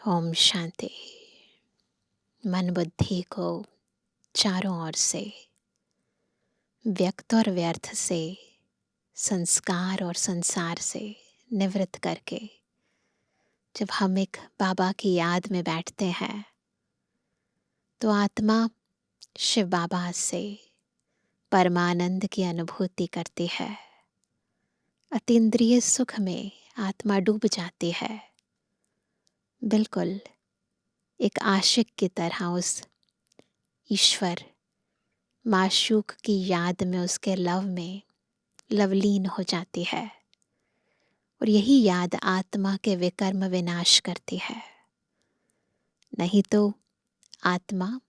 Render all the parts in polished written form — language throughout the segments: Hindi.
ओम शांति। मन बुद्धि को चारों ओर से व्यक्त और व्यर्थ से, संस्कार और संसार से निवृत्त करके जब हम एक बाबा की याद में बैठते हैं तो आत्मा शिव बाबा से परमानंद की अनुभूति करती है। अतीन्द्रिय सुख में आत्मा डूब जाती है। बिल्कुल एक आशिक की तरह उस ईश्वर माशूक की याद में, उसके लव में लवलीन हो जाती है। और यही याद आत्मा के विकर्म विनाश करती है। नहीं तो आत्मा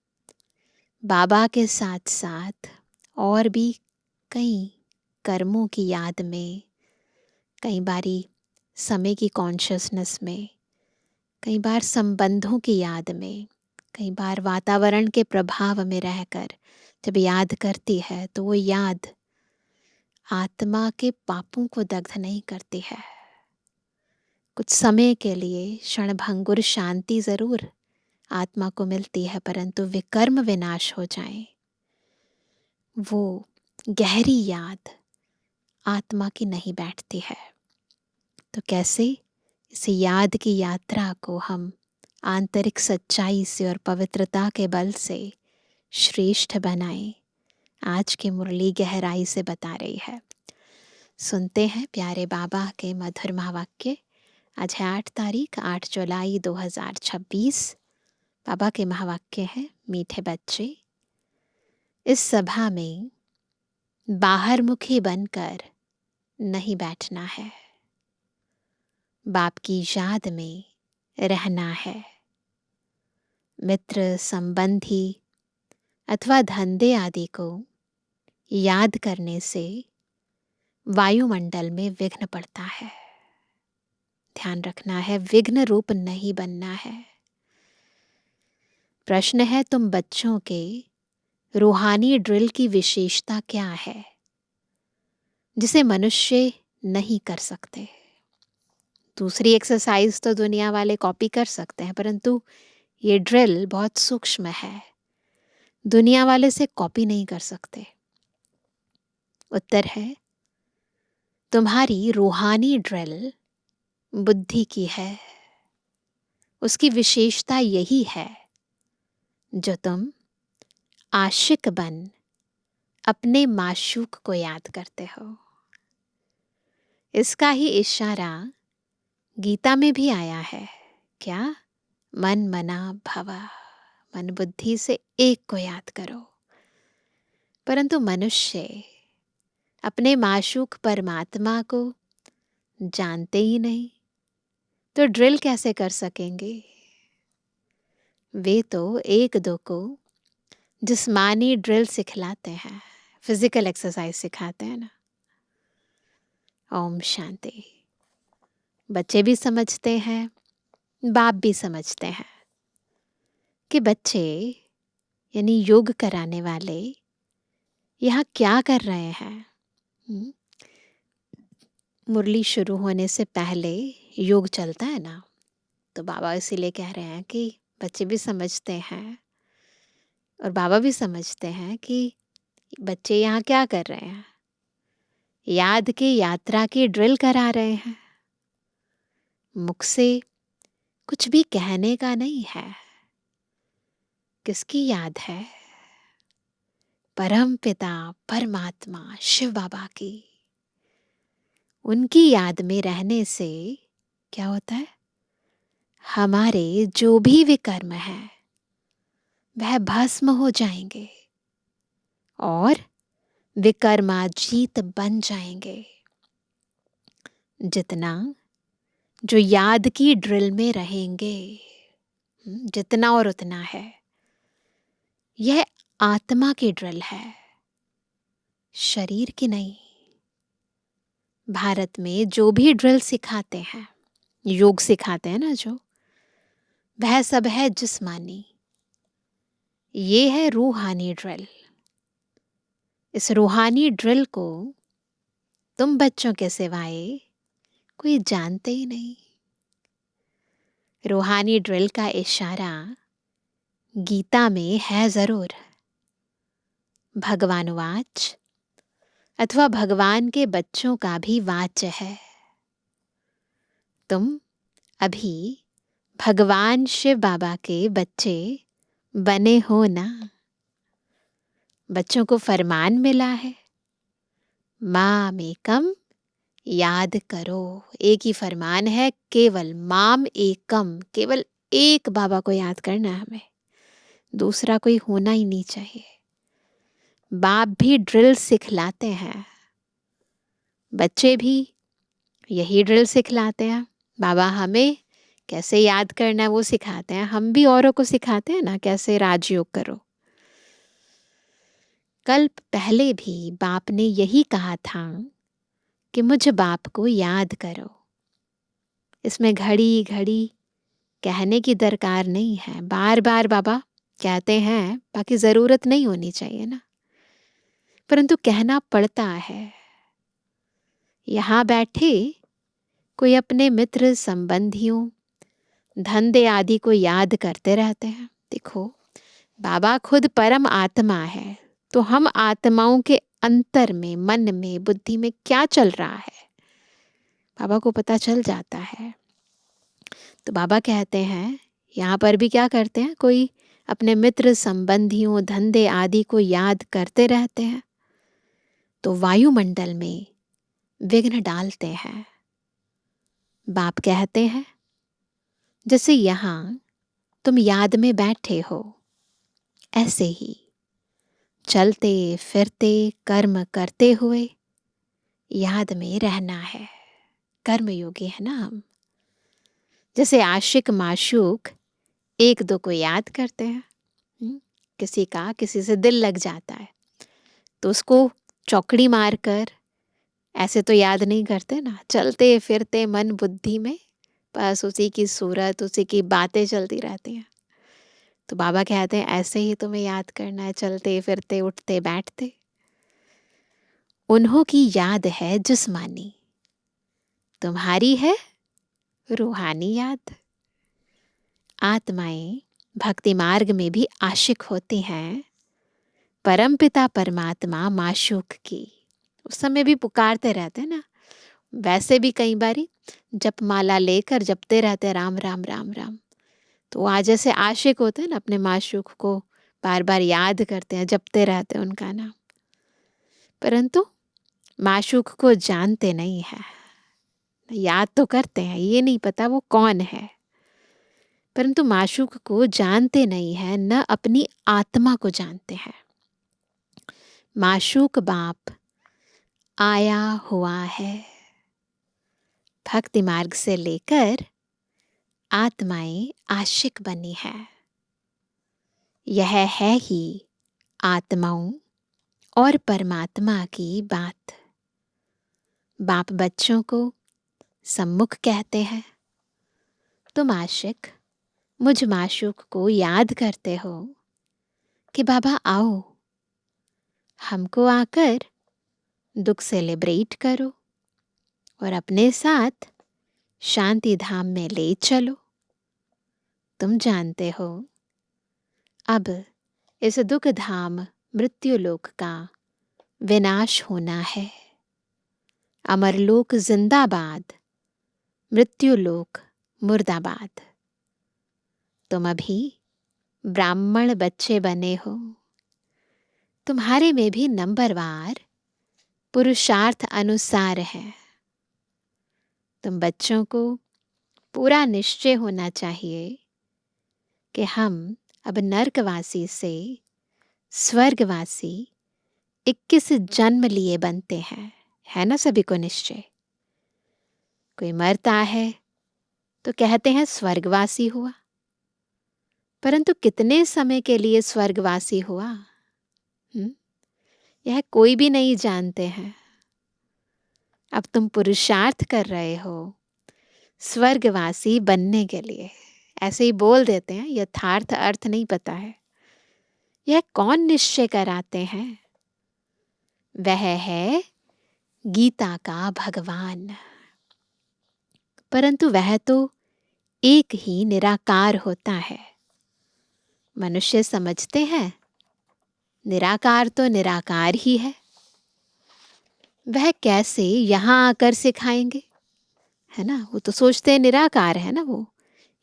बाबा के साथ साथ और भी कई कर्मों की याद में, कई बारी समय की कॉन्शियसनेस में, कई बार संबंधों की याद में, कई बार वातावरण के प्रभाव में रहकर जब याद करती है तो वो याद आत्मा के पापों को दग्ध नहीं करती है। कुछ समय के लिए क्षणभंगुर शांति जरूर आत्मा को मिलती है, परंतु विकर्म विनाश हो जाए वो गहरी याद आत्मा की नहीं बैठती है। तो कैसे इस याद की यात्रा को हम आंतरिक सच्चाई से और पवित्रता के बल से श्रेष्ठ बनाएं, आज की मुरली गहराई से बता रही है। सुनते हैं प्यारे बाबा के मधुर महावाक्य। आज है 8 तारीख, 8 जुलाई 2026। बाबा के महावाक्य है, मीठे बच्चे, इस सभा में बाहर मुखी बनकर नहीं बैठना है, बाप की याद में रहना है। मित्र, संबंधी अथवा धंधे आदि को याद करने से वायुमंडल में विघ्न पड़ता है। ध्यान रखना है, विघ्न रूप नहीं बनना है। प्रश्न है, तुम बच्चों के रूहानी ड्रिल की विशेषता क्या है जिसे मनुष्य नहीं कर सकते? दूसरी एक्सरसाइज तो दुनिया वाले कॉपी कर सकते हैं, परंतु ये ड्रिल बहुत सूक्ष्म है, दुनिया वाले से कॉपी नहीं कर सकते। उत्तर है, तुम्हारी रूहानी ड्रिल बुद्धि की है। उसकी विशेषता यही है जो तुम आशिक बन अपने माशूक को याद करते हो। इसका ही इशारा गीता में भी आया है। क्या? मन मना भवा, मन बुद्धि से एक को याद करो। परंतु मनुष्य अपने माशूक परमात्मा को जानते ही नहीं, तो ड्रिल कैसे कर सकेंगे? वे तो एक दो को जिस्मानी ड्रिल सिखलाते हैं, फिजिकल एक्सरसाइज सिखाते हैं ना। ओम शांति। बच्चे भी समझते हैं, बाप भी समझते हैं कि बच्चे यानी योग कराने वाले यहाँ क्या कर रहे हैं। मुरली शुरू होने से पहले योग चलता है ना, तो बाबा इसीलिए कह रहे हैं कि बच्चे भी समझते हैं और बाबा भी समझते हैं कि बच्चे यहाँ क्या कर रहे हैं। याद की यात्रा की ड्रिल करा रहे हैं। मुख से कुछ भी कहने का नहीं है। किसकी याद है? परम पिता परमात्मा शिव बाबा की। उनकी याद में रहने से क्या होता है? हमारे जो भी विकर्म है वह भस्म हो जाएंगे और विकर्माजीत बन जाएंगे। जितना जो याद की ड्रिल में रहेंगे, जितना और उतना है। यह आत्मा की ड्रिल है, शरीर की नहीं। भारत में जो भी ड्रिल सिखाते हैं, योग सिखाते हैं ना, जो वह सब है जिस्मानी। ये है रूहानी ड्रिल। इस रूहानी ड्रिल को तुम बच्चों के सिवाय कोई जानते ही नहीं। रूहानी ड्रिल का इशारा गीता में है ज़रूर। भगवानुवाच अथवा भगवान के बच्चों का भी वाच्य है। तुम अभी भगवान शिव बाबा के बच्चे बने हो ना। बच्चों को फरमान मिला है, माम एकम याद करो। एक ही फरमान है, केवल माम एकम, केवल एक बाबा को याद करना है हमें, दूसरा कोई होना ही नहीं चाहिए। बाप भी ड्रिल सिखलाते हैं, बच्चे भी यही ड्रिल सिखलाते हैं। बाबा हमें कैसे याद करना है वो सिखाते हैं, हम भी औरों को सिखाते हैं ना कैसे राजयोग करो। कल्प पहले भी बाप ने यही कहा था कि मुझ बाप को याद करो। इसमें घड़ी घड़ी कहने की दरकार नहीं है, बार बार बाबा कहते हैं, बाकी ज़रूरत नहीं होनी चाहिए ना, परंतु कहना पड़ता है। यहाँ बैठे कोई अपने मित्र संबंधियों धंधे आदि को याद करते रहते हैं। देखो, बाबा खुद परम आत्मा है, तो हम आत्माओं के अंतर में, मन में, बुद्धि में क्या चल रहा है बाबा को पता चल जाता है। तो बाबा कहते हैं, यहाँ पर भी क्या करते हैं, कोई अपने मित्र संबंधियों धंधे आदि को याद करते रहते हैं तो वायुमंडल में विघ्न डालते हैं। बाप कहते हैं, जैसे यहाँ तुम याद में बैठे हो, ऐसे ही चलते फिरते कर्म करते हुए याद में रहना है। कर्मयोगी है ना हम। जैसे आशिक माशूक एक दो को याद करते हैं, किसी से दिल लग जाता है तो उसको चौकड़ी मारकर ऐसे तो याद नहीं करते ना, चलते फिरते मन बुद्धि में बस उसी की सूरत, उसी की बातें चलती रहती हैं। तो बाबा कहते हैं ऐसे ही तुम्हें याद करना है, चलते फिरते उठते बैठते। उन्हों की याद है जिस्मानी, तुम्हारी है रूहानी याद। आत्माएं भक्ति मार्ग में भी आशिक होती हैं परमपिता परमात्मा माशूक की। उस समय भी पुकारते रहते हैं ना, वैसे भी कई बारी जप माला लेकर जपते रहते हैं राम राम राम राम। तो आज जैसे आशिक होते हैं ना, अपने माशूक को बार बार याद करते हैं, जपते रहते हैं उनका नाम, परंतु माशूक को जानते नहीं है। याद तो करते हैं, ये नहीं पता वो कौन है, परंतु माशूक को जानते नहीं है, न अपनी आत्मा को जानते हैं। माशूक बाप आया हुआ है। भक्ति मार्ग से लेकर आत्माएं आशिक बनी है। यह है ही आत्माओं और परमात्मा की बात। बाप बच्चों को सम्मुख कहते हैं, तुम आशिक मुझ माशूक को याद करते हो कि बाबा आओ, हमको आकर दुख सेलिब्रेट करो और अपने साथ शांति धाम में ले चलो। तुम जानते हो अब इस दुख धाम मृत्युलोक का विनाश होना है। अमरलोक जिंदाबाद, मृत्युलोक मुर्दाबाद। तुम अभी ब्राह्मण बच्चे बने हो, तुम्हारे में भी नंबरवार पुरुषार्थ अनुसार है। तुम बच्चों को पूरा निश्चय होना चाहिए कि हम अब नरकवासी से स्वर्गवासी 21 जन्म लिए बनते हैं, है ना सभी को निश्चय। कोई मरता है तो कहते हैं स्वर्गवासी हुआ, परंतु कितने समय के लिए स्वर्गवासी हुआ यह कोई भी नहीं जानते हैं। अब तुम पुरुषार्थ कर रहे हो स्वर्गवासी बनने के लिए, ऐसे ही बोल देते हैं, यथार्थ अर्थ नहीं पता है। यह कौन निश्चय कराते हैं? वह है गीता का भगवान, परंतु वह तो एक ही निराकार होता है। मनुष्य समझते हैं निराकार तो निराकार ही है, वह कैसे यहाँ आकर सिखाएंगे, है ना। वो तो सोचते हैं निराकार है ना, वो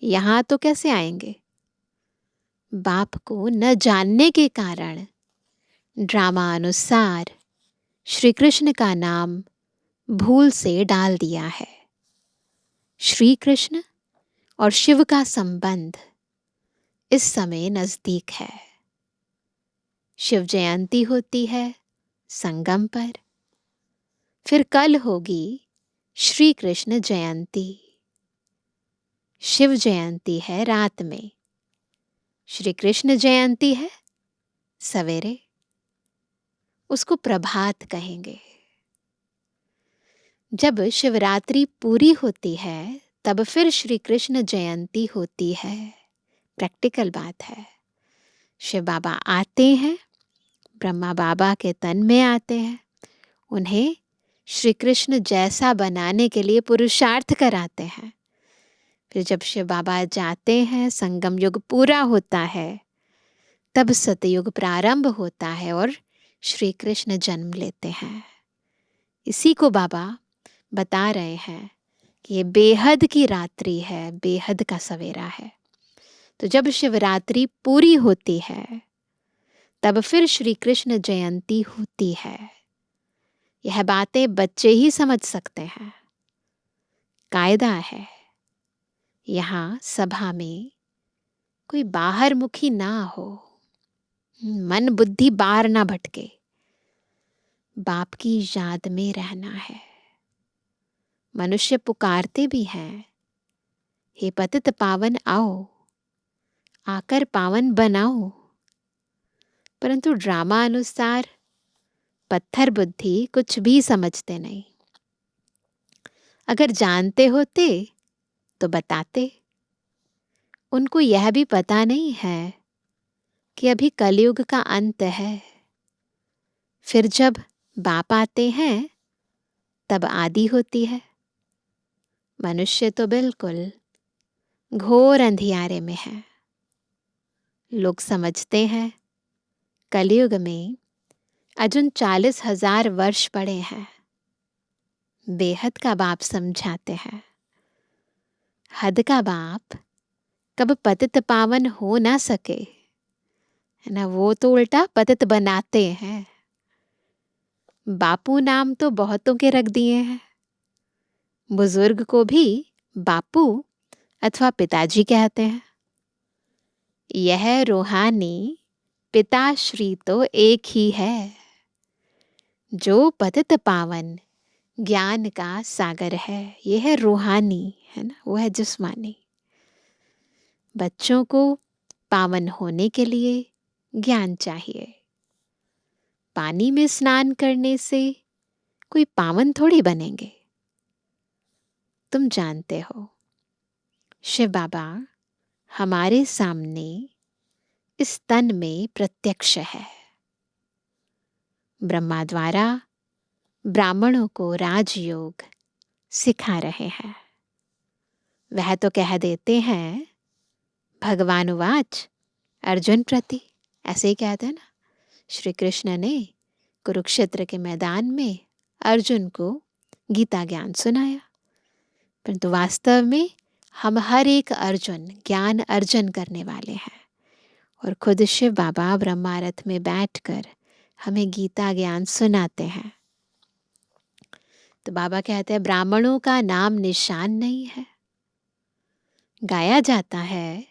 यहाँ तो कैसे आएंगे। बाप को न जानने के कारण ड्रामा अनुसार श्री कृष्ण का नाम भूल से डाल दिया है। श्री कृष्ण और शिव का संबंध इस समय नजदीक है। शिव जयंती होती है संगम पर, फिर कल होगी श्री कृष्ण जयंती। शिव जयंती है रात में, श्री कृष्ण जयंती है सवेरे। उसको प्रभात कहेंगे। जब शिवरात्रि पूरी होती है तब फिर श्री कृष्ण जयंती होती है। प्रैक्टिकल बात है। शिव बाबा आते हैं, ब्रह्मा बाबा के तन में आते हैं, उन्हें श्री कृष्ण जैसा बनाने के लिए पुरुषार्थ कराते हैं। फिर जब शिव बाबा जाते हैं, संगम युग पूरा होता है, तब सतयुग प्रारंभ होता है और श्री कृष्ण जन्म लेते हैं। इसी को बाबा बता रहे हैं कि ये बेहद की रात्रि है, बेहद का सवेरा है। तो जब शिवरात्रि पूरी होती है तब फिर श्री कृष्ण जयंती होती है। यह बातें बच्चे ही समझ सकते हैं। कायदा है, यहाँ सभा में कोई बाहर मुखी ना हो, मन बुद्धि बाहर ना भटके, बाप की याद में रहना है। मनुष्य पुकारते भी हैं, हे पतित पावन आओ, आकर पावन बनाओ, परंतु ड्रामा अनुसार पत्थर बुद्धि कुछ भी समझते नहीं। अगर जानते होते तो बताते। उनको यह भी पता नहीं है कि अभी कलयुग का अंत है। फिर जब बाप आते हैं तब आदि होती है। मनुष्य तो बिल्कुल घोर अंधियारे में है। लोग समझते हैं कलयुग में अजुन 40,000 वर्ष पड़े हैं। बेहद का बाप समझाते हैं, हद का बाप कब पतित पावन हो ना सके, है ना। वो तो उल्टा पतित बनाते हैं। बापू नाम तो बहुतों के रख दिए हैं। बुजुर्ग को भी बापू अथवा पिताजी कहते हैं। यह रूहानी पिताश्री तो एक ही है, जो पतित पावन ज्ञान का सागर है। यह है रूहानी, है ना, वो है जिस्मानी। बच्चों को पावन होने के लिए ज्ञान चाहिए। पानी में स्नान करने से कोई पावन थोड़ी बनेंगे। तुम जानते हो शिव बाबा हमारे सामने इस तन में प्रत्यक्ष है। ब्रह्मा द्वारा ब्राह्मणों को राजयोग सिखा रहे हैं। वह तो कह देते हैं भगवान उवाच अर्जुन प्रति, ऐसे ही कहते हैं ना। श्री कृष्ण ने कुरुक्षेत्र के मैदान में अर्जुन को गीता ज्ञान सुनाया, परंतु वास्तव में हम हर एक अर्जुन ज्ञान अर्जन करने वाले हैं। और खुद शिव बाबा ब्रह्मारथ में बैठकर हमें गीता ज्ञान सुनाते हैं। तो बाबा कहते हैं ब्राह्मणों का नाम निशान नहीं है। गाया जाता है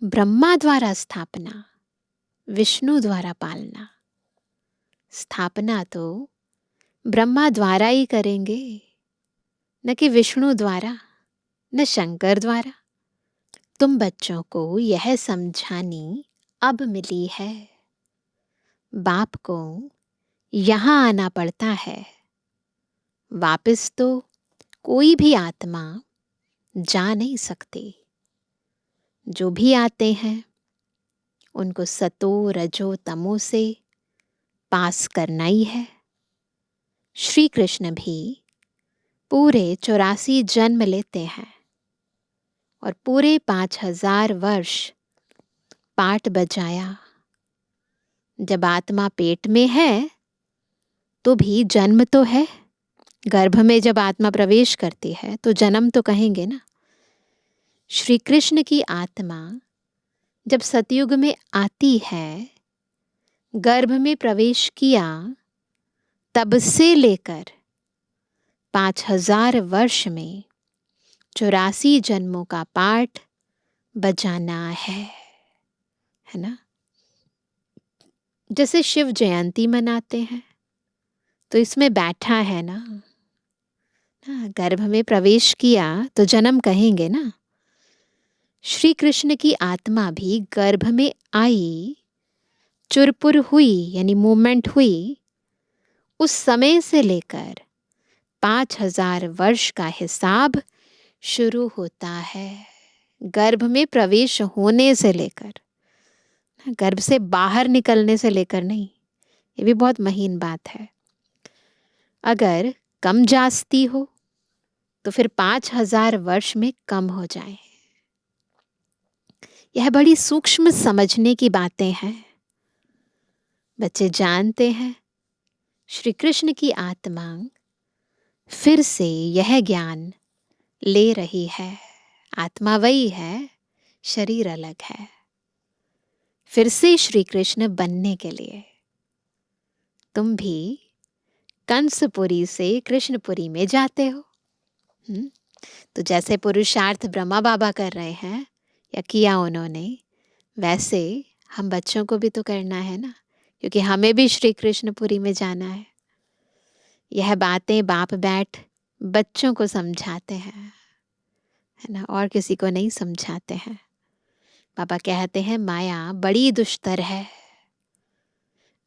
ब्रह्मा द्वारा स्थापना, विष्णु द्वारा पालना। स्थापना तो ब्रह्मा द्वारा ही करेंगे, न कि विष्णु द्वारा, न शंकर द्वारा। तुम बच्चों को यह समझानी अब मिली है। बाप को यहाँ आना पड़ता है। वापस तो कोई भी आत्मा जा नहीं सकती। जो भी आते हैं उनको सतो रजो तमो से पास करना ही है। श्री कृष्ण भी पूरे 84 जन्म लेते हैं, और पूरे 5000 वर्ष पाठ बजाया। जब आत्मा पेट में है तो भी जन्म तो है। गर्भ में जब आत्मा प्रवेश करती है तो जन्म तो कहेंगे ना। श्री कृष्ण की आत्मा जब सतयुग में आती है, गर्भ में प्रवेश किया, तब से लेकर 5000 वर्ष में 84 जन्मों का पाठ बजाना है ना। जैसे शिव जयंती मनाते हैं तो इसमें बैठा है ना, गर्भ में प्रवेश किया तो जन्म कहेंगे ना। श्री कृष्ण की आत्मा भी गर्भ में आई, चुरपुर हुई यानी मूवमेंट हुई, उस समय से लेकर 5000 वर्ष का हिसाब शुरू होता है। गर्भ में प्रवेश होने से लेकर, गर्भ से बाहर निकलने से लेकर नहीं। ये भी बहुत महीन बात है। अगर कम जास्ती हो तो फिर 5000 वर्ष में कम हो जाए। यह बड़ी सूक्ष्म समझने की बातें हैं। बच्चे जानते हैं श्री कृष्ण की आत्मा फिर से यह ज्ञान ले रही है। आत्मा वही है, शरीर अलग है। फिर से श्री कृष्ण बनने के लिए तुम भी कंसपुरी से कृष्णपुरी में जाते हो। तो जैसे पुरुषार्थ ब्रह्मा बाबा कर रहे हैं या किया उन्होंने, वैसे हम बच्चों को भी तो करना है ना, क्योंकि हमें भी श्री कृष्णपुरी में जाना है। यह बातें बाप बैठ बच्चों को समझाते हैं, है ना, और किसी को नहीं समझाते हैं। बाबा कहते हैं माया बड़ी दुष्टर है,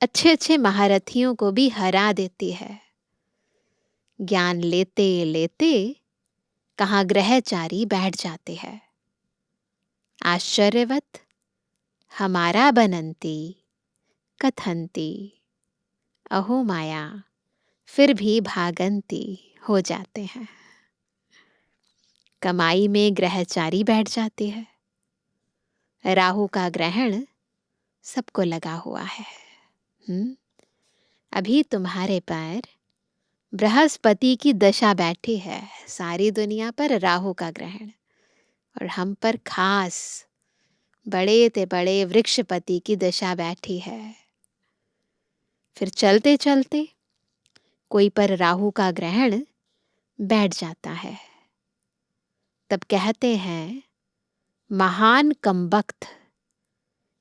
अच्छे अच्छे महारथियों को भी हरा देती है। ज्ञान लेते लेते कहाँ ग्रहचारी बैठ जाते हैं। आश्चर्यवत हमारा बनंती कथंती, अहो माया फिर भी भागंती हो जाते हैं। कमाई में ग्रहचारी बैठ जाती है। राहु का ग्रहण सबको लगा हुआ है। अभी तुम्हारे पर बृहस्पति की दशा बैठी है, सारी दुनिया पर राहु का ग्रहण, और हम पर खास बड़े ते बड़े वृक्षपति की दशा बैठी है। फिर चलते चलते कोई पर राहु का ग्रहण बैठ जाता है। तब कहते हैं महान कमबख्त,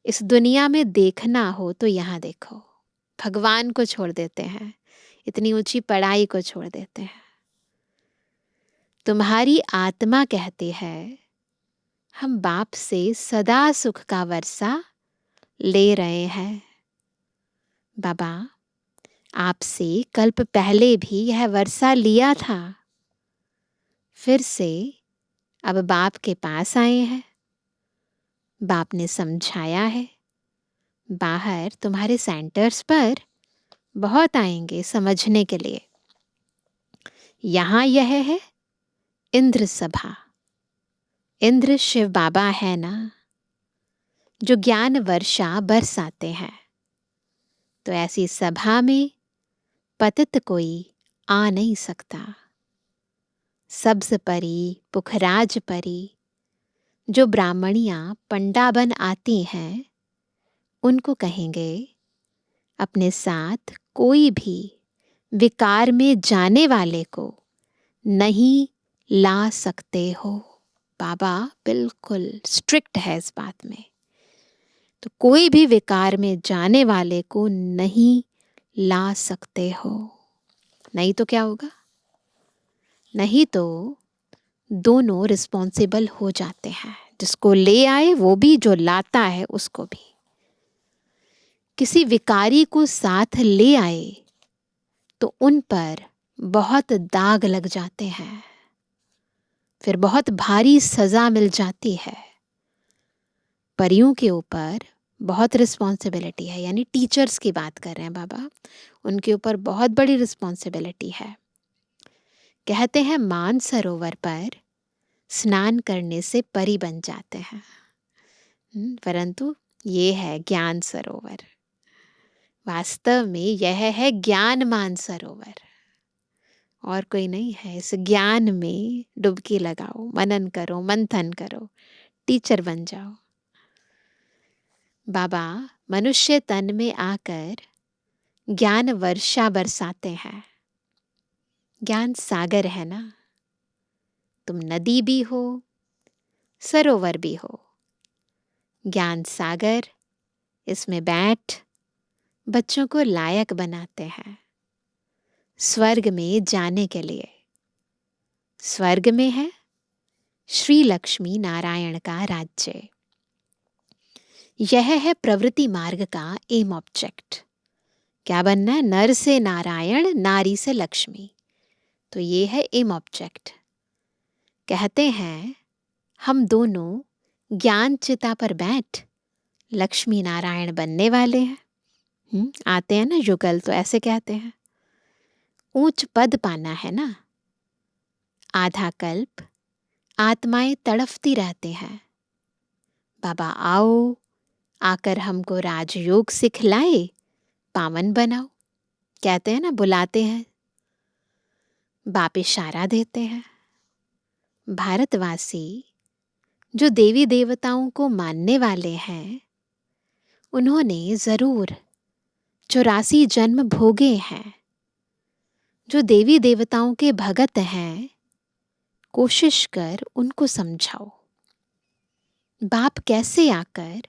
इस दुनिया में देखना हो तो यहाँ देखो। भगवान को छोड़ देते हैं, इतनी ऊंची पढ़ाई को छोड़ देते हैं। तुम्हारी आत्मा कहती है हम बाप से सदा सुख का वर्षा ले रहे हैं। बाबा आपसे कल्प पहले भी यह वर्षा लिया था, फिर से अब बाप के पास आए हैं। बाप ने समझाया है। बाहर तुम्हारे सेंटर्स पर बहुत आएंगे समझने के लिए। यहाँ यह है इंद्र सभा। इंद्र शिव बाबा है ना, जो ज्ञान वर्षा बरसाते हैं। तो ऐसी सभा में पतित कोई आ नहीं सकता। सब्ज परी, पुखराज परी, जो ब्राह्मणियां पंडा बन आती हैं, उनको कहेंगे अपने साथ कोई भी विकार में जाने वाले को नहीं ला सकते हो। बाबा बिल्कुल स्ट्रिक्ट है इस बात में। तो कोई भी विकार में जाने वाले को नहीं ला सकते हो। नहीं तो क्या होगा? नहीं तो दोनों रिस्पॉन्सिबल हो जाते हैं, जिसको ले आए वो भी, जो लाता है उसको भी। किसी विकारी को साथ ले आए तो उन पर बहुत दाग लग जाते हैं, फिर बहुत भारी सजा मिल जाती है। परियों के ऊपर बहुत रिस्पॉन्सिबिलिटी है, यानी टीचर्स की बात कर रहे हैं बाबा, उनके ऊपर बहुत बड़ी रिस्पॉन्सिबिलिटी है। कहते हैं मानसरोवर पर स्नान करने से परी बन जाते हैं। परंतु ये है ज्ञान सरोवर। वास्तव में यह है ज्ञान मानसरोवर, और कोई नहीं है। इस ज्ञान में डुबकी लगाओ, मनन करो, मंथन करो, टीचर बन जाओ। बाबा मनुष्य तन में आकर ज्ञान वर्षा बरसाते हैं। ज्ञान सागर है ना, तुम नदी भी हो, सरोवर भी हो। ज्ञान सागर, इसमें बैठ बच्चों को लायक बनाते हैं स्वर्ग में जाने के लिए। स्वर्ग में है श्री लक्ष्मी नारायण का राज्य। यह है प्रवृत्ति मार्ग का एम ऑब्जेक्ट। क्या बनना है? नर से नारायण, नारी से लक्ष्मी। तो ये है एम ऑब्जेक्ट। कहते हैं हम दोनों ज्ञान चिता पर बैठ लक्ष्मी नारायण बनने वाले हैं। आते हैं ना युगल, तो ऐसे कहते हैं। ऊंच पद पाना है ना। आधा कल्प आत्माएं तड़फती रहते हैं, बाबा आओ, आकर हमको राजयोग सिखलाए, पावन बनाओ। कहते हैं ना, बुलाते हैं, बाप इशारा देते हैं। भारतवासी जो देवी देवताओं को मानने वाले हैं, उन्होंने जरूर 84 जन्म भोगे हैं। जो देवी देवताओं के भगत हैं, कोशिश कर उनको समझाओ। बाप कैसे आकर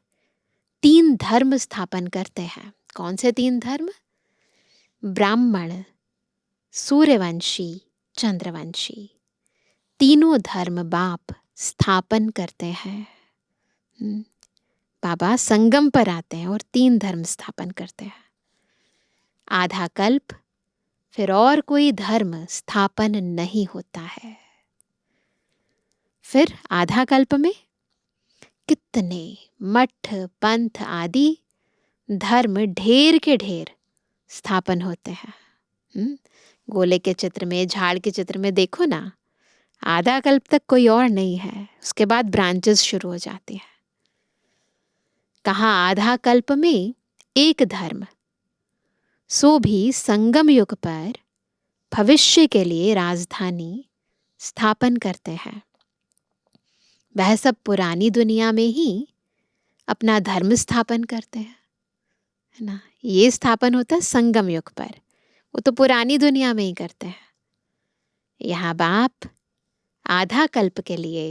3 धर्म स्थापन करते हैं। कौन से 3 धर्म? ब्राह्मण, सूर्यवंशी, चंद्रवंशी। तीनों धर्म बाप स्थापन करते हैं। बाबा संगम पर आते हैं और 3 धर्म स्थापन करते हैं। आधा कल्प फिर और कोई धर्म स्थापन नहीं होता है। फिर आधा कल्प में कितने मठ, पंथ आदि धर्म ढेर के ढेर स्थापन होते हैं। गोले के चित्र में, झाड़ के चित्र में देखो ना, आधा कल्प तक कोई और नहीं है, उसके बाद ब्रांचेस शुरू हो जाती हैं। कहाँ आधा कल्प में एक धर्म, सो भी संगम युग पर भविष्य के लिए राजधानी स्थापन करते हैं। वह सब पुरानी दुनिया में ही अपना धर्म स्थापन करते हैं, है ना। ये स्थापन होता है संगम युग पर, वो तो पुरानी दुनिया में ही करते हैं। यहाँ बाप आधा कल्प के लिए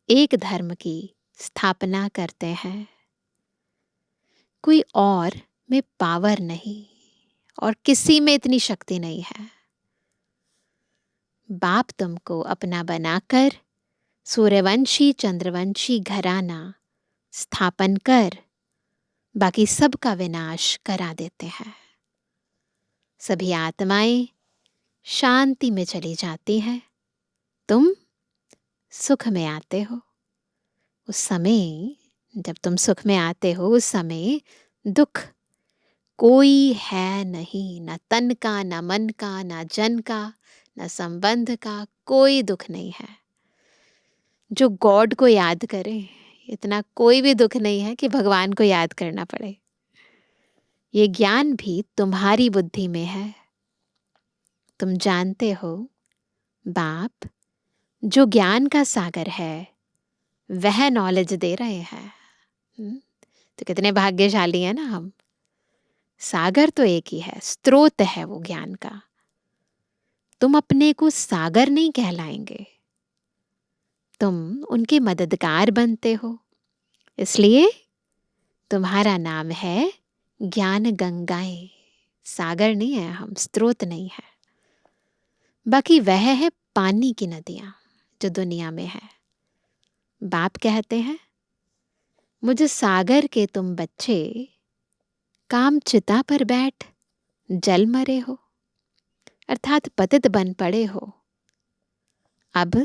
एक धर्म की स्थापना करते हैं। कोई और में पावर नहीं और किसी में इतनी शक्ति नहीं है। बाप तुमको अपना बनाकर सूर्यवंशी, चंद्रवंशी घराना स्थापन कर बाकी सबका विनाश करा देते हैं। सभी आत्माएं शांति में चली जाती हैं, तुम सुख में आते हो। उस समय जब तुम सुख में आते हो, उस समय दुख कोई है नहीं, ना तन का, ना मन का, ना जन का, ना संबंध का, कोई दुख नहीं है। जो गॉड को याद करे, इतना कोई भी दुख नहीं है कि भगवान को याद करना पड़े। ये ज्ञान भी तुम्हारी बुद्धि में है। तुम जानते हो बाप जो ज्ञान का सागर है वह नॉलेज दे रहे हैं। तो कितने भाग्यशाली हैं ना हम। सागर तो एक ही है, स्रोत है वो ज्ञान का। तुम अपने को सागर नहीं कहलाएंगे, तुम उनके मददगार बनते हो। इसलिए तुम्हारा नाम है ज्ञान गंगाएं। सागर नहीं है हम, स्रोत नहीं है। बाकी वह है पानी की नदियां जो दुनिया में है। बाप कहते हैं मुझे सागर के तुम बच्चे काम चिता पर बैठ जल मरे हो, अर्थात पतित बन पड़े हो। अब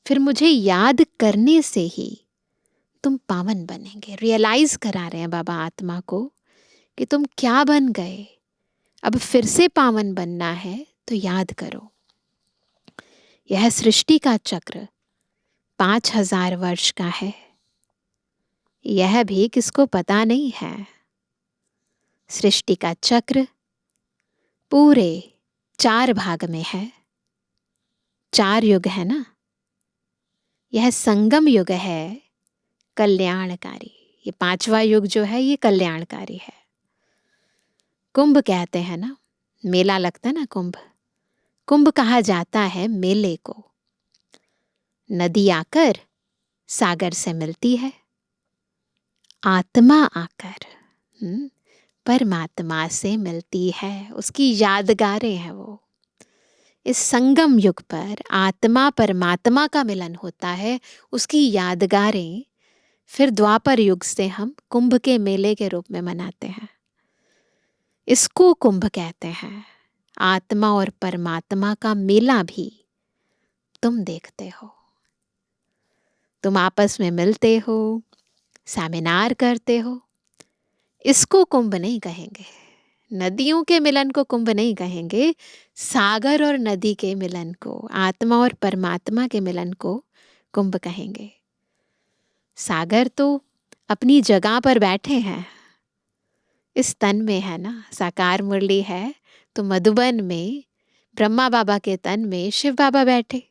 फिर मुझे याद करने से ही तुम पावन बनेंगे। रियलाइज करा रहे हैं बाबा आत्मा को कि तुम क्या बन गए। अब फिर से पावन बनना है तो याद करो। यह सृष्टि का चक्र 5000 वर्ष का है, यह भी किसको पता नहीं है। सृष्टि का चक्र पूरे 4 भाग में है। 4 युग है ना। यह संगम युग है, कल्याणकारी। ये 5वां युग जो है ये कल्याणकारी है। कुंभ कहते हैं ना, मेला लगता है ना कुंभ। कुंभ कहा जाता है मेले को। नदी आकर सागर से मिलती है, आत्मा आकर परमात्मा से मिलती है। उसकी यादगारें हैं वो। इस संगम युग पर आत्मा परमात्मा का मिलन होता है, उसकी यादगारें फिर द्वापर युग से हम कुंभ के मेले के रूप में मनाते हैं। इसको कुंभ कहते हैं। आत्मा और परमात्मा का मेला भी तुम देखते हो। तुम आपस में मिलते हो, सेमिनार करते हो। इसको कुंभ नहीं कहेंगे। नदियों के मिलन को कुंभ नहीं कहेंगे। सागर और नदी के मिलन को, आत्मा और परमात्मा के मिलन को कुंभ कहेंगे। सागर तो अपनी जगह पर बैठे हैं, इस तन में है ना। साकार मुरली है तो मधुबन में ब्रह्मा बाबा के तन में शिव बाबा बैठे,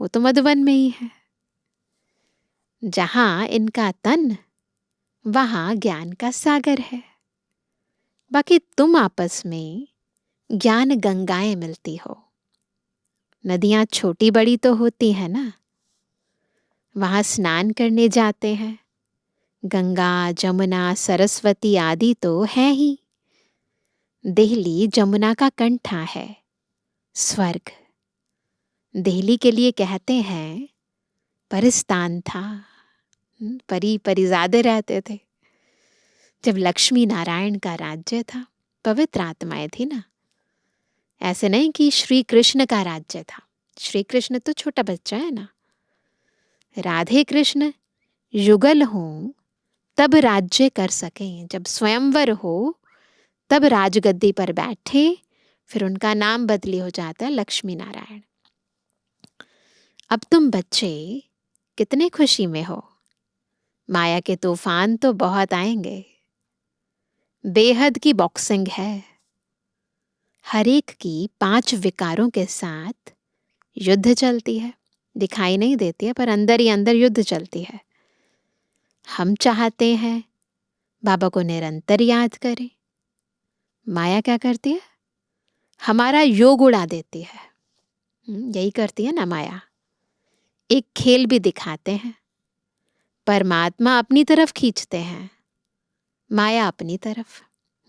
वो तो मधुबन में ही है। जहां इनका तन वहां ज्ञान का सागर है। बाकी तुम आपस में ज्ञान गंगाएं मिलती हो। नदियां छोटी बड़ी तो होती है ना, वहां स्नान करने जाते हैं। गंगा जमुना सरस्वती आदि तो है ही। देहली जमुना का कंठा है, स्वर्ग। देहली के लिए कहते हैं परिस्तान था। परिजादे रहते थे जब लक्ष्मी नारायण का राज्य था। पवित्र आत्माएं थी ना। ऐसे नहीं कि श्री कृष्ण का राज्य था। श्री कृष्ण तो छोटा बच्चा है ना। राधे कृष्ण युगल हों तब राज्य कर सकें, जब स्वयंवर हो तब राजगद्दी पर बैठे, फिर उनका नाम बदली हो जाता है लक्ष्मी नारायण। अब तुम बच्चे कितने खुशी में हो। माया के तूफान तो बहुत आएंगे। बेहद की बॉक्सिंग है। हर एक की 5 विकारों के साथ युद्ध चलती है। दिखाई नहीं देती है पर अंदर ही अंदर युद्ध चलती है। हम चाहते हैं बाबा को निरंतर याद करें। माया क्या करती है? हमारा योग उड़ा देती है। यही करती है ना माया। एक खेल भी दिखाते हैं। परमात्मा अपनी तरफ खींचते हैं, माया अपनी तरफ।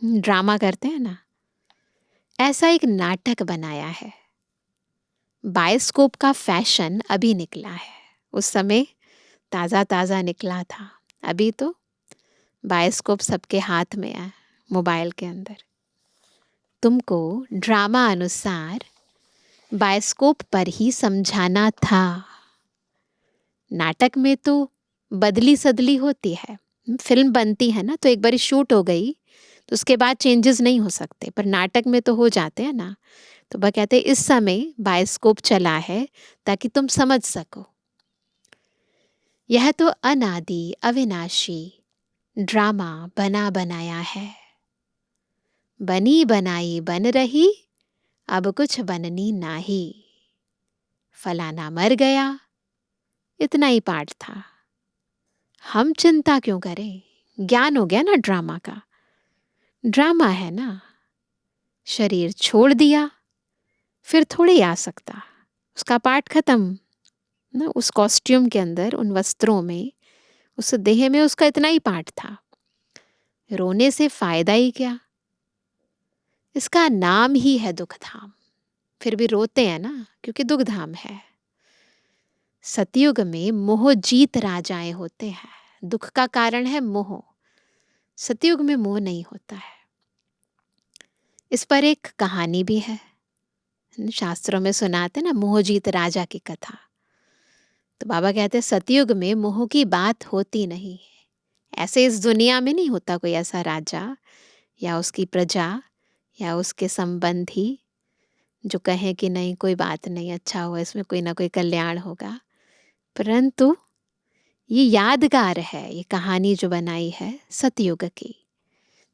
ड्रामा करते हैं ना। ऐसा एक नाटक बनाया है। बायोस्कोप का फैशन अभी निकला है, उस समय ताज़ा ताज़ा निकला था। अभी तो बायोस्कोप सबके हाथ में है, मोबाइल के अंदर। तुमको ड्रामा अनुसार बायोस्कोप पर ही समझाना था। नाटक में तो बदली सदली होती है। फिल्म बनती है ना तो एक बार शूट हो गई तो उसके बाद चेंजेस नहीं हो सकते, पर नाटक में तो हो जाते हैं ना। तो वह कहते हैं इस समय बायोस्कोप चला है ताकि तुम समझ सको। यह तो अनादि अविनाशी ड्रामा बना बनाया है। बनी बनाई बन रही, अब कुछ बननी नाही। फलाना मर गया, इतना ही पाठ था। हम चिंता क्यों करें? ज्ञान हो गया ना ड्रामा का। ड्रामा है ना। शरीर छोड़ दिया फिर थोड़ी आ सकता, उसका पाठ खत्म ना। उस कॉस्ट्यूम के अंदर, उन वस्त्रों में, उस देह में उसका इतना ही पाठ था। रोने से फायदा ही क्या? इसका नाम ही है दुख धाम। फिर भी रोते हैं ना क्योंकि दुख धाम है। सतयुग में मोह जीत राजाएं होते हैं। दुख का कारण है मोह। सतयुग में मोह नहीं होता है। इस पर एक कहानी भी है, शास्त्रों में सुनाते ना, मोह जीत राजा की कथा। तो बाबा कहते हैं सतयुग में मोह की बात होती नहीं। ऐसे इस दुनिया में नहीं होता कोई ऐसा राजा या उसकी प्रजा या उसके संबंधी जो कहे कि नहीं कोई बात नहीं, अच्छा हुआ, इसमें कोई ना कोई कल्याण होगा। परंतु ये यादगार है, ये कहानी जो बनाई है सतयुग की।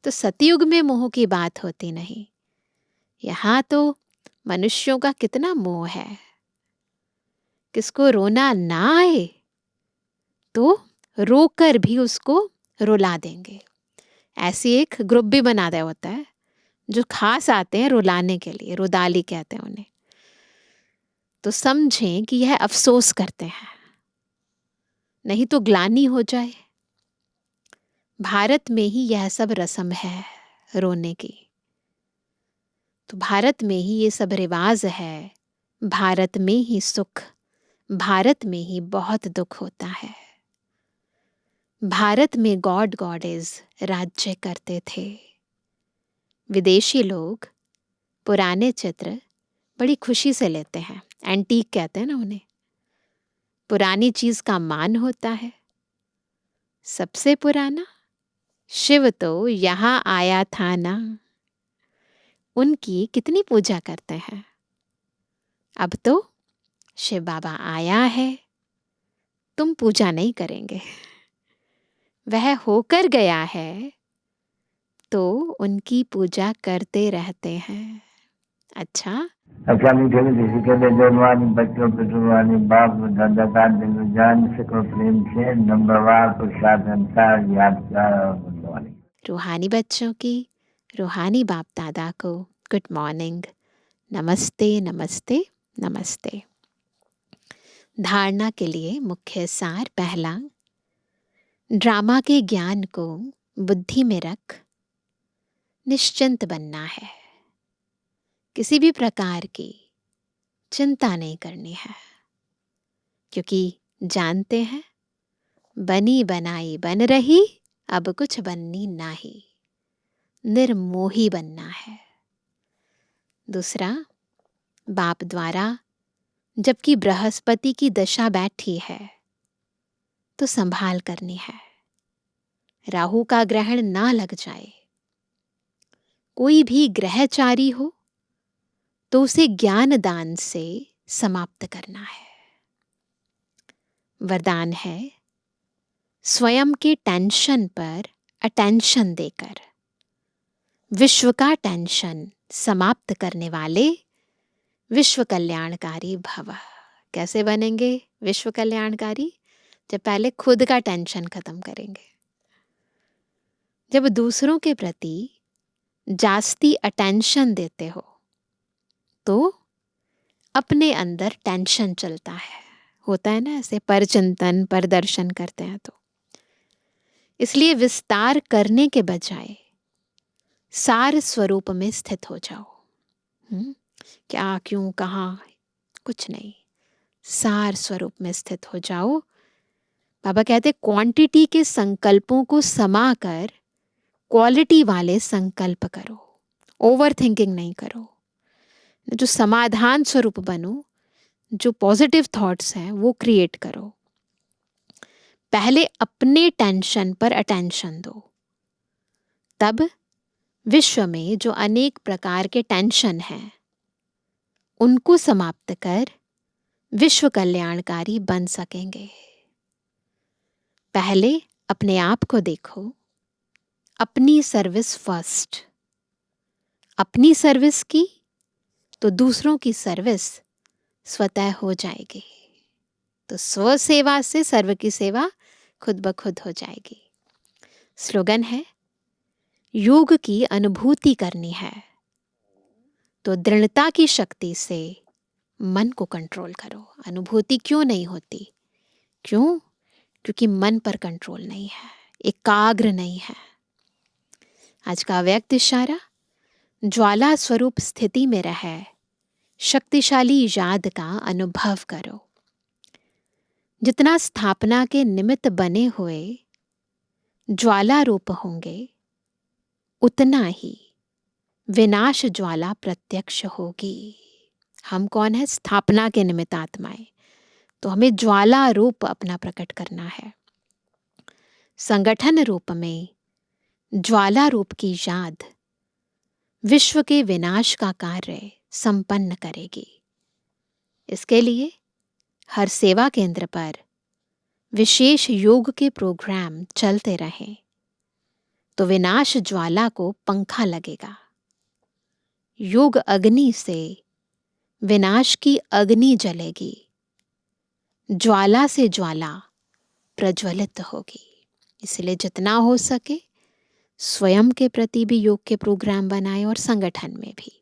तो सतयुग में मोह की बात होती नहीं। यहाँ तो मनुष्यों का कितना मोह है। किसको रोना ना आए तो रोकर भी उसको रुला देंगे। ऐसी एक ग्रुप भी बना दिया होता है जो खास आते हैं रुलाने के लिए, रुदाली कहते हैं उन्हें। तो समझें कि यह अफसोस करते हैं, नहीं तो ग्लानि हो जाए। भारत में ही यह सब रस्म है रोने की। तो भारत में ही ये सब रिवाज है, भारत में ही सुख, भारत में ही बहुत दुख होता है। भारत में गॉड गॉडेस राज्य करते थे। विदेशी लोग पुराने चित्र बड़ी खुशी से लेते हैं, एंटीक कहते हैं ना उन्हें। पुरानी चीज का मान होता है। सबसे पुराना शिव तो यहां आया था ना, उनकी कितनी पूजा करते हैं। अब तो शिव बाबा आया है, तुम पूजा नहीं करेंगे। वह होकर गया है तो उनकी पूजा करते रहते हैं। अच्छा, मीठे मीठे सिकंदर जवानी बच्चों पे जुबानी बाप दादा का दिल जान सको प्रेम से नंबरवार प्रसाद अंसार यादगार और बनवानी। रूहानी बच्चों की रूहानी बाप दादा को गुड मॉर्निंग, नमस्ते नमस्ते नमस्ते। धारणा के लिए मुख्य सार पहला, ड्रामा के ज्ञान को बुद्धि में रख निश्चिंत बनना है। किसी भी प्रकार की चिंता नहीं करनी है, क्योंकि जानते हैं बनी बनाई बन रही, अब कुछ बननी नाही, निर्मोही बनना है। दूसरा, बाप द्वारा जबकि बृहस्पति की दशा बैठी है तो संभाल करनी है, राहु का ग्रहण ना लग जाए। कोई भी ग्रहचारी हो तो उसे ज्ञान दान से समाप्त करना है। वरदान है, स्वयं के टेंशन पर अटेंशन देकर विश्व का टेंशन समाप्त करने वाले विश्व कल्याणकारी भव। कैसे बनेंगे विश्व कल्याणकारी? जब पहले खुद का टेंशन खत्म करेंगे। जब दूसरों के प्रति जास्ती अटेंशन देते हो तो अपने अंदर टेंशन चलता है, होता है ना ऐसे परचिंतन पर दर्शन करते हैं। तो इसलिए विस्तार करने के बजाय सार स्वरूप में स्थित हो जाओ। क्या क्यों कहाँ कुछ नहीं, सार स्वरूप में स्थित हो जाओ। बाबा कहते क्वांटिटी के संकल्पों को समा कर क्वालिटी वाले संकल्प करो, ओवर थिंकिंग नहीं करो। जो समाधान स्वरूप बनो, जो पॉजिटिव थॉट्स हैं वो क्रिएट करो। पहले अपने टेंशन पर अटेंशन दो, तब विश्व में जो अनेक प्रकार के टेंशन हैं उनको समाप्त कर विश्व कल्याणकारी बन सकेंगे। पहले अपने आप को देखो, अपनी सर्विस फर्स्ट। अपनी सर्विस की तो दूसरों की सर्विस स्वतः हो जाएगी। तो स्व सेवा से सर्व की सेवा खुद ब खुद हो जाएगी। स्लोगन है, योग की अनुभूति करनी है तो दृढ़ता की शक्ति से मन को कंट्रोल करो। अनुभूति क्यों नहीं होती? क्यों? क्योंकि मन पर कंट्रोल नहीं है, एकाग्र नहीं है। आज का व्यक्त इशारा, ज्वाला स्वरूप स्थिति में रहे शक्तिशाली याद का अनुभव करो। जितना स्थापना के निमित्त बने हुए ज्वाला रूप होंगे, उतना ही विनाश ज्वाला प्रत्यक्ष होगी। हम कौन है? स्थापना के निमित्त आत्माएं। तो हमें ज्वाला रूप अपना प्रकट करना है। संगठन रूप में ज्वाला रूप की याद विश्व के विनाश का कार्य संपन्न करेगी। इसके लिए हर सेवा केंद्र पर विशेष योग के प्रोग्राम चलते रहें तो विनाश ज्वाला को पंखा लगेगा। योग अग्नि से विनाश की अग्नि जलेगी, ज्वाला से ज्वाला प्रज्वलित होगी। इसलिए जितना हो सके स्वयं के प्रति भी योग के प्रोग्राम बनाएं और संगठन में भी,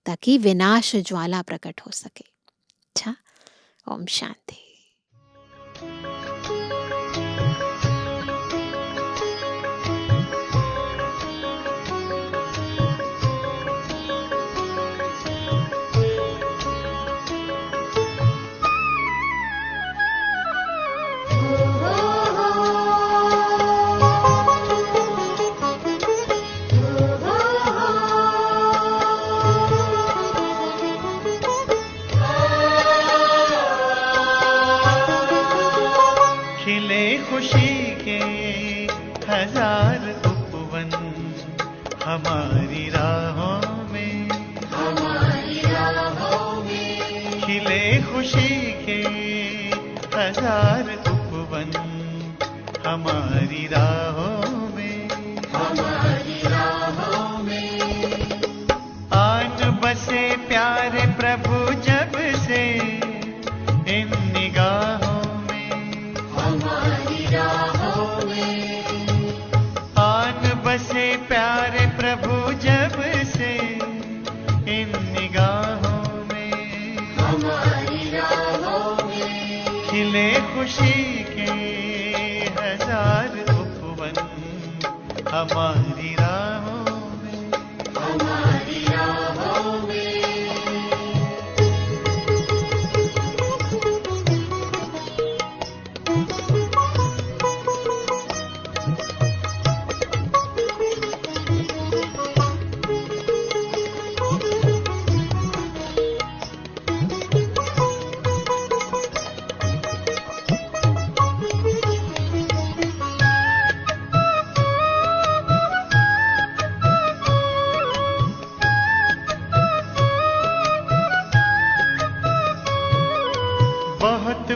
ताकि विनाश ज्वाला प्रकट हो सके। अच्छा, ओम शांति। खुशी के हजार उपवन हमारी राहों में, खिले खुशी के हजार उपवन हमारी राहों में, आन बसे प्यारे प्रभु जब से इन निगाहों बसे प्यारे प्रभु जब से इन निगाहों में, हमारी राहों में खिले खुशी के हजार उपवन हमारी राहों में, हमारी राहों में।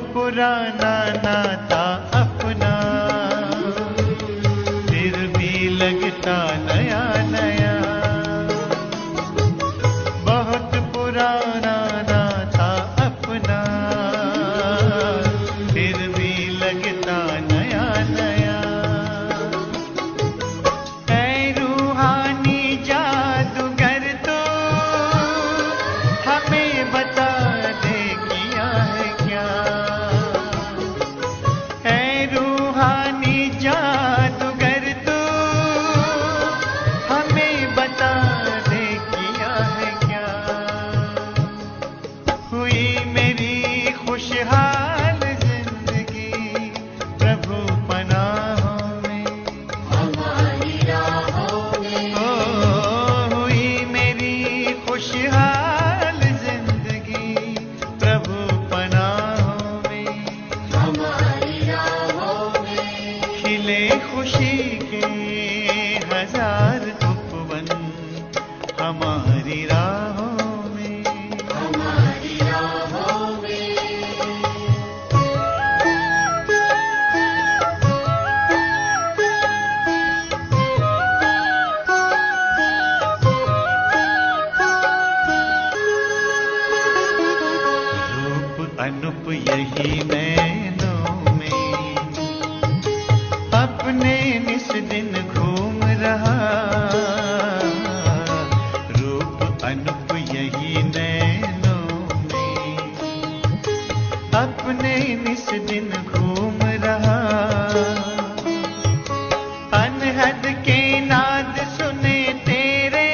पुराना नाता अपना फिर भी लगता नया नया, बहुत पुराना नाता अपना फिर भी लगता नया नया। ऐ रूहानी जादूगर तो हमें बता दे किया है क्या, जादूगर तू हमें बता दे किया है क्या। हुई मेरी खुशहाल जिंदगी प्रभु पनाहों में, हमारी राहों में। हुई मेरी खुशहाल जिंदगी प्रभु पनाहों में, हमारी राहों में। खिले खुशी के हजार उपवन हमारी राहों में, हमारी राहों में। रूप अनूप यही नैनों में अपने निस दिन घूम रहा, रूप अनूप यही नैनों में अपने निस दिन घूम रहा। अनहद के नाद सुने तेरे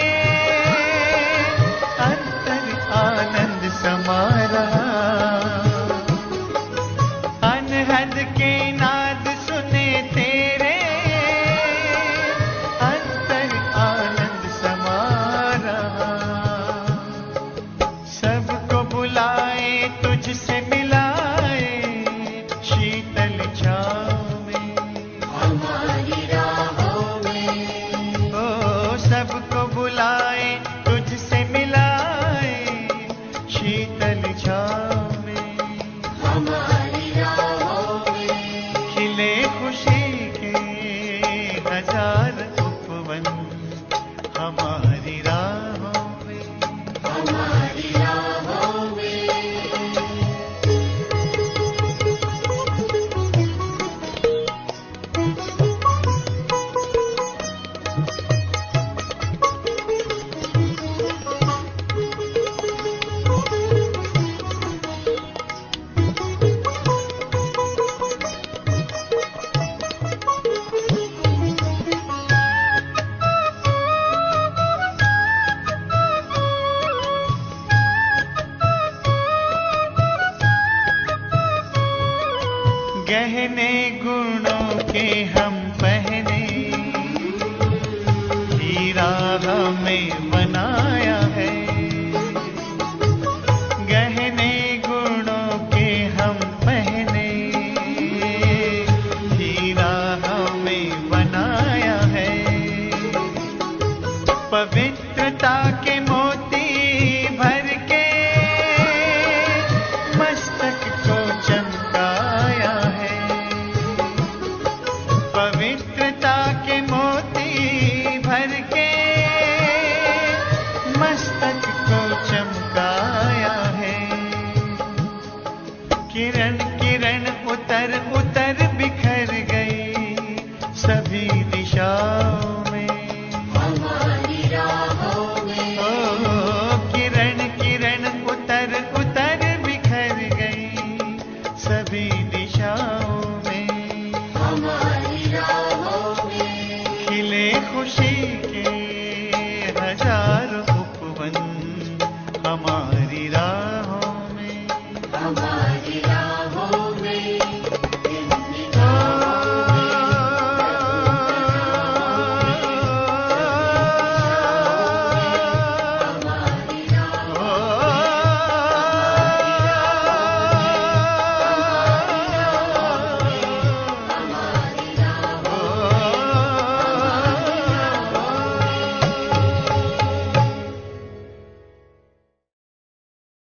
अंतर आनंद समा रहा, गहने गुणों के हम पहने, हीरा हमें बनाया है। गहने गुणों के हम पहने, हीरा हमें बनाया है। पवित्रता के मोती भर के मस्तक को चमकाया है। पवित्रता के मोती भर के मस्तक को चमकाया है। किरण किरण उतर उतर बिखर गई, सभी